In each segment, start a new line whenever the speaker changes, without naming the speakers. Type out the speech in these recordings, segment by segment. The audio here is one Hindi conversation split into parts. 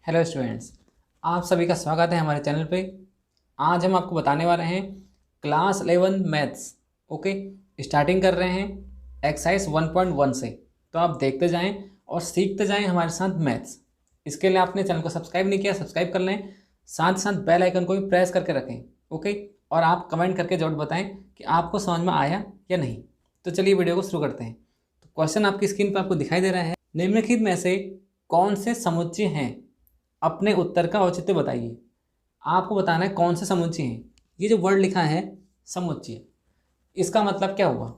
हेलो स्टूडेंट्स, आप सभी का स्वागत है हमारे चैनल पे। आज हम आपको बताने वाले हैं क्लास 11 मैथ्स। ओके, स्टार्टिंग कर रहे हैं एक्सरसाइज 1.1 से। तो आप देखते जाएं और सीखते जाएं हमारे साथ मैथ्स। इसके लिए आपने चैनल को सब्सक्राइब नहीं किया, सब्सक्राइब कर लें, साथ साथ बेल आइकन को भी प्रेस करके रखें। ओके, और आप कमेंट करके जरूर बताएं कि आपको समझ में आया या नहीं। तो चलिए वीडियो को शुरू करते हैं। तो क्वेश्चन आपकी स्क्रीन पर आपको दिखाई दे रहा है, निम्नलिखित में से कौन से समुच्चय हैं, अपने उत्तर का औचित्य बताइए। आपको बताना है कौन से समुच्चय हैं। ये जो वर्ड लिखा है समुच्चय, इसका मतलब क्या हुआ,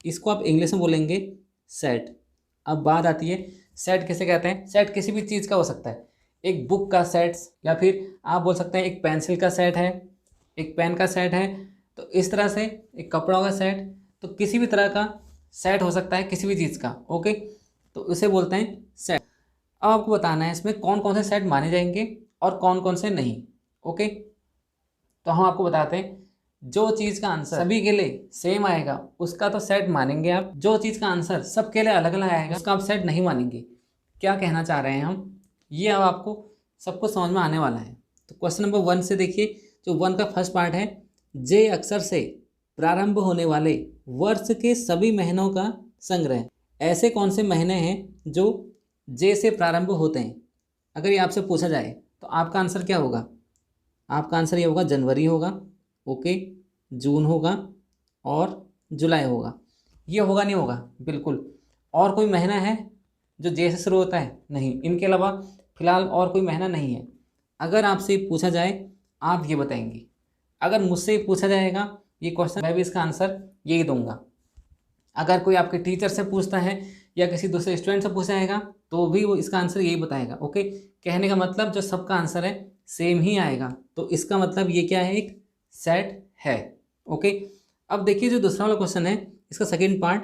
इसको आप इंग्लिश में बोलेंगे सेट। अब बात आती है सेट किसे कहते हैं। सेट किसी भी चीज़ का हो सकता है, एक बुक का सेट, या फिर आप बोल सकते हैं एक पेंसिल का सेट है, एक पेन का सेट है। तो इस तरह से एक कपड़ों का सेट, तो किसी भी तरह का सेट हो सकता है किसी भी चीज़ का। ओके, तो उसे बोलते हैं सेट। अब आपको बताना है इसमें कौन कौन से सेट माने जाएंगे और कौन कौन से नहीं। ओके, तो हम आपको बताते हैं जो चीज़ का आंसर सभी के लिए सेम आएगा उसका तो सेट मानेंगे आप, जो चीज़ का आंसर सबके लिए अलग अलग आएगा उसका आप सेट नहीं मानेंगे। क्या कहना चाह रहे हैं हम, ये अब आपको सबको समझ में आने वाला है। तो क्वेश्चन नंबर 1 से देखिए, जो 1 का फर्स्ट पार्ट है, जे अक्षर से प्रारंभ होने वाले वर्ष के सभी महीनों का संग्रह। ऐसे कौन से महीने हैं जो जे से प्रारंभ होते हैं। अगर ये आपसे पूछा जाए तो आपका आंसर क्या होगा, आपका आंसर ये होगा जनवरी होगा, ओके, जून होगा और जुलाई होगा। ये होगा नहीं होगा बिल्कुल। और कोई महीना है जो जे से शुरू होता है? नहीं, इनके अलावा फिलहाल और कोई महीना नहीं है। अगर आपसे पूछा जाए आप ये बताएंगे। अगर मुझसे पूछा जाएगा ये क्वेश्चन, मैं भी इसका आंसर यही दूंगा। अगर कोई आपके टीचर से पूछता है या किसी दूसरे स्टूडेंट से पूछा जाएगा तो भी वो इसका आंसर यही बताएगा। ओके, कहने का मतलब जो सबका आंसर है सेम ही आएगा, तो इसका मतलब ये क्या है, एक सेट है। ओके, अब देखिए जो दूसरा वाला क्वेश्चन है, इसका सेकंड पार्ट,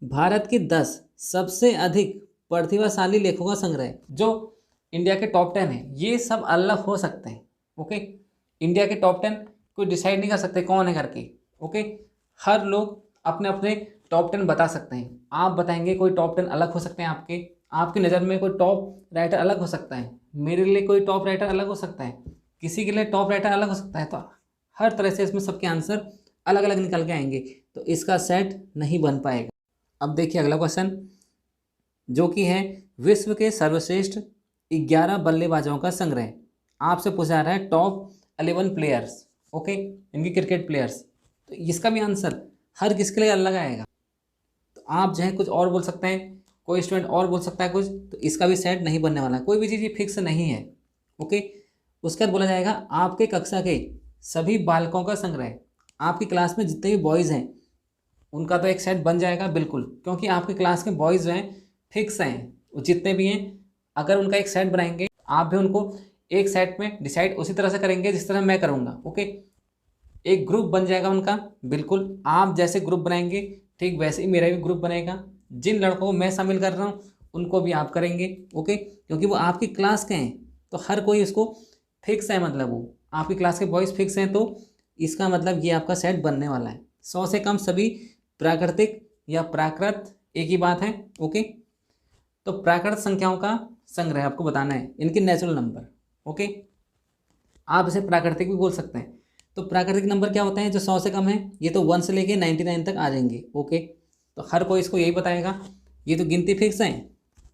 भारत के 10 सबसे अधिक प्रतिभाशाली लेखकों का संग्रह। जो इंडिया के टॉप 10 है, ये सब अलग हो सकते हैं। ओके, इंडिया के टॉप 10 कोई डिसाइड नहीं कर सकते कौन है करके। ओके, हर लोग अपने अपने टॉप 10 बता सकते हैं। आप बताएंगे कोई टॉप 10 अलग हो सकते हैं, आपके आपकी नज़र में कोई टॉप राइटर अलग हो सकता है, मेरे लिए कोई टॉप राइटर अलग हो सकता है, किसी के लिए टॉप राइटर अलग हो सकता है। तो हर तरह से इसमें सबके आंसर अलग अलग निकल के आएंगे, तो इसका सेट नहीं बन पाएगा। अब देखिए अगला क्वेश्चन, जो कि है विश्व के सर्वश्रेष्ठ 11 बल्लेबाजों का संग्रह। आपसे पूछा जा रहा है टॉप 11 प्लेयर्स, ओके, इनकी क्रिकेट प्लेयर्स। तो इसका भी आंसर हर किसके लिए अलग आएगा। तो आप जो है कुछ और बोल सकते हैं, कोई स्टूडेंट और बोल सकता है कुछ, तो इसका भी सेट नहीं बनने वाला है। कोई भी चीज़ ये फिक्स नहीं है। ओके, उसके बाद बोला जाएगा आपके कक्षा के सभी बालकों का संग्रह। आपकी क्लास में जितने भी बॉयज़ हैं उनका तो एक सेट बन जाएगा बिल्कुल, क्योंकि आपकी क्लास के बॉयज़ जो हैं फिक्स हैं, वो जितने भी हैं। अगर उनका एक सेट बनाएंगे आप भी उनको एक सेट में डिसाइड उसी तरह से करेंगे जिस तरह मैं करूँगा। ओके, एक ग्रुप बन जाएगा उनका बिल्कुल, आप जैसे ग्रुप बनाएंगे ठीक वैसे ही मेरा भी ग्रुप बनेगा। जिन लड़कों को मैं शामिल कर रहा हूँ उनको भी आप करेंगे। ओके, क्योंकि वो आपकी क्लास के हैं तो हर कोई उसको फिक्स है, मतलब वो आपकी क्लास के बॉयज़ फिक्स हैं, तो इसका मतलब ये आपका सेट बनने वाला है। 100 से कम सभी प्राकृतिक या प्राकृत एक ही बात है। ओके, तो प्राकृत संख्याओं का संग्रह आपको बताना है, इनके नेचुरल नंबर। ओके, आप इसे प्राकृतिक भी बोल सकते हैं। तो प्राकृतिक नंबर क्या होते हैं जो 100 से कम है, ये तो 1 से लेके 99 तक आ जाएंगे। ओके, तो हर कोई इसको यही बताएगा, ये तो गिनती फिक्स है,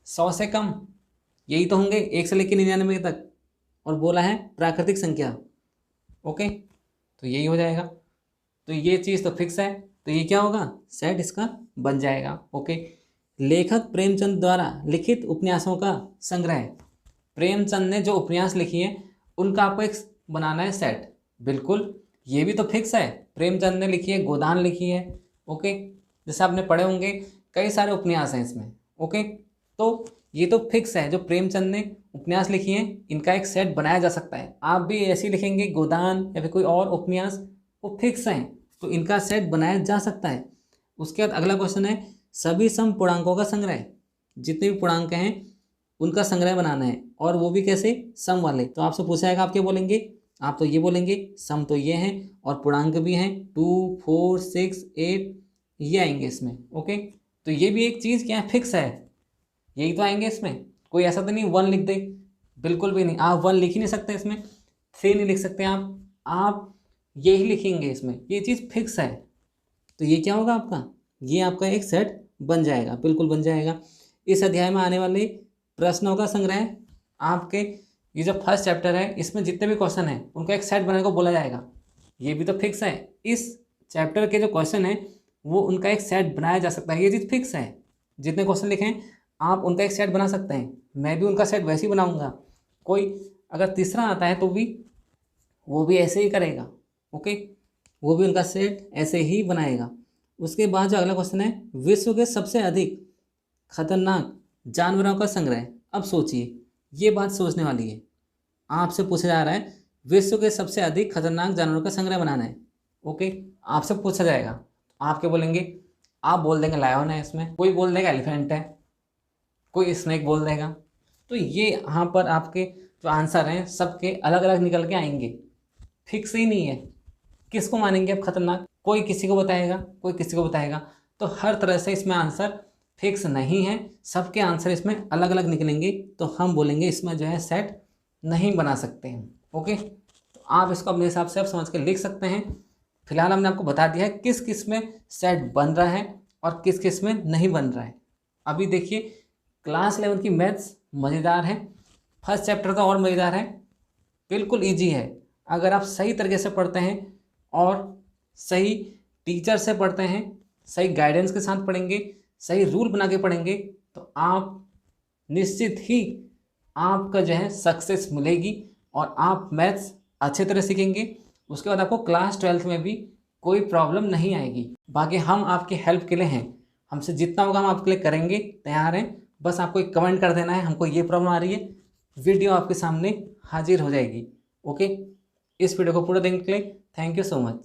100 से कम यही तो होंगे, 1 से लेके 99 तक, और बोला है प्राकृतिक संख्या। ओके, तो यही हो जाएगा। तो ये चीज़ तो फिक्स है, तो ये क्या होगा, सेट इसका बन जाएगा। ओके, लेखक प्रेमचंद द्वारा लिखित उपन्यासों का संग्रह। प्रेमचंद ने जो उपन्यास लिखी है उनका आपको एक बनाना है सेट। बिल्कुल, ये भी तो फिक्स है, प्रेमचंद ने लिखी है, गोदान लिखी है। ओके, जैसे आपने पढ़े होंगे कई सारे उपन्यास हैं इसमें। ओके, तो ये तो फिक्स है, जो प्रेमचंद ने उपन्यास लिखी हैं इनका एक सेट बनाया जा सकता है। आप भी ऐसे ही लिखेंगे गोदान या फिर कोई और उपन्यास, वो फिक्स हैं, तो इनका सेट बनाया जा सकता है। उसके बाद अगला क्वेश्चन है सभी सम पूर्णांकों का संग्रह। जितने भी पूर्णांक हैं उनका संग्रह बनाना है, और वो भी कैसे, सम वाले। तो आपसे पूछा जाएगा आप क्या बोलेंगे, आप तो ये बोलेंगे सम तो ये हैं और पूर्णांक भी हैं 2 4 6 8, ये आएंगे इसमें। ओके, तो ये भी एक चीज़ क्या है, फिक्स है, यही तो आएंगे इसमें। कोई ऐसा तो नहीं 1 लिख दे, बिल्कुल भी नहीं। आप 1 लिख ही नहीं सकते इसमें, 3 नहीं लिख सकते आप यही लिखेंगे इसमें, ये चीज़ फिक्स है। तो ये क्या होगा आपका, ये आपका एक सेट बन जाएगा, बिल्कुल बन जाएगा। इस अध्याय में आने वाले प्रश्नों का संग्रह आपके, ये जो फर्स्ट चैप्टर है इसमें जितने भी क्वेश्चन हैं उनको एक सेट बनाने को बोला जाएगा, ये भी तो फिक्स है। इस चैप्टर के जो क्वेश्चन है वो उनका एक सेट बनाया जा सकता है, ये चीज़ फिक्स है। जितने क्वेश्चन लिखे हैं आप उनका एक सेट बना सकते हैं, मैं भी उनका सेट वैसे ही बनाऊंगा। कोई अगर तीसरा आता है तो भी वो भी ऐसे ही करेगा, ओके, वो भी उनका सेट ऐसे ही बनाएगा। उसके बाद जो अगला क्वेश्चन है, विश्व के सबसे अधिक खतरनाक जानवरों का संग्रह। अब सोचिए, ये बात सोचने वाली है। आपसे पूछा जा रहा है विश्व के सबसे अधिक खतरनाक जानवरों का संग्रह बनाना है, ओके, आपसे पूछा जाएगा। आप क्या बोलेंगे, आप बोल देंगे लायन है इसमें, कोई बोल देगा एलिफेंट है, कोई स्नेक बोल देगा। तो ये यहाँ पर आपके जो आंसर हैं सबके अलग अलग निकल के आएंगे, फिक्स ही नहीं है। किसको मानेंगे अब खतरनाक, कोई किसी को बताएगा, कोई किसी को बताएगा। तो हर तरह से इसमें आंसर फिक्स नहीं है, सबके आंसर इसमें अलग अलग निकलेंगे। तो हम बोलेंगे इसमें जो है सेट नहीं बना सकते हैं, ओके। तो आप इसको अपने हिसाब से आप समझ के लिख सकते हैं। फिलहाल हमने आपको बता दिया है किस किस में सेट बन रहा है और किस किस में नहीं बन रहा है। अभी देखिए क्लास 11 की मैथ्स मज़ेदार है, फर्स्ट चैप्टर का और मज़ेदार है, बिल्कुल ईजी है। अगर आप सही तरीके से पढ़ते हैं और सही टीचर से पढ़ते हैं, सही गाइडेंस के साथ पढ़ेंगे, सही रूल बना के पढ़ेंगे, तो आप निश्चित ही आपका जो है सक्सेस मिलेगी और आप मैथ्स अच्छे तरह सीखेंगे। उसके बाद आपको क्लास 12th में भी कोई प्रॉब्लम नहीं आएगी। बाकी हम आपकी हेल्प के लिए हैं, हमसे जितना होगा हम आपके लिए करेंगे, तैयार हैं। बस आपको एक कमेंट कर देना है हमको ये प्रॉब्लम आ रही है, वीडियो आपके सामने हाजिर हो जाएगी, ओके। इस वीडियो को पूरा देखने के लिए थैंक यू सो मच।